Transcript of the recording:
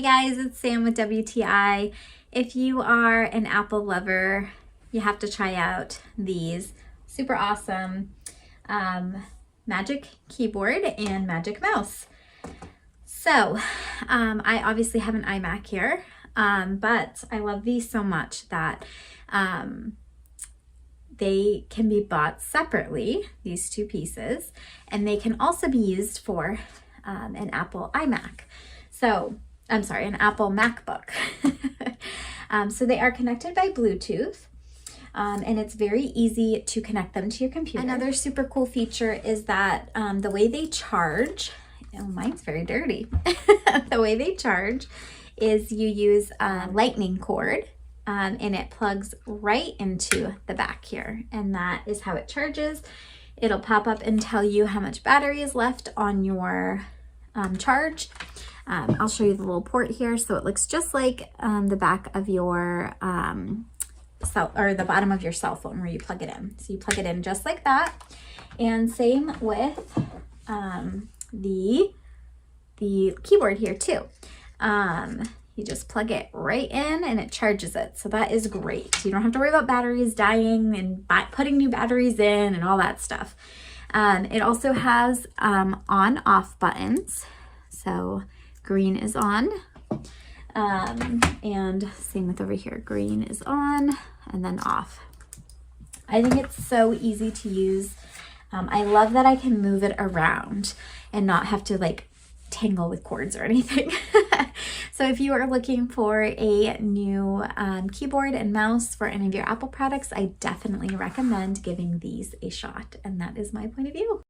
Hey guys, it's Sam with WTI. If you are an Apple lover, you have to try out these super awesome Magic Keyboard and Magic Mouse. So I obviously have an iMac here, but I love these so much that they can be bought separately, these two pieces, and they can also be used for an Apple iMac. So, I'm sorry, an Apple MacBook. So they are connected by Bluetooth, and it's very easy to connect them to your computer. Another super cool feature is that the way they charge, oh, mine's very dirty. The way they charge is you use a lightning cord, and it plugs right into the back here, and that is how it charges. It'll pop up and tell you how much battery is left on your charge. I'll show you the little port here. So it looks just like the back of your the bottom of your cell phone where you plug it in. So you plug it in just like that. And same with the keyboard here too. You just plug it right in and it charges it. So that is great. You don't have to worry about batteries dying and putting new batteries in and all that stuff. It also has on-off buttons. So green is on, and same with over here. Green is on and then off. I think it's so easy to use. I love that I can move it around and not have to like tangle with cords or anything. So if you are looking for a new keyboard and mouse for any of your Apple products, I definitely recommend giving these a shot. And that is my point of view.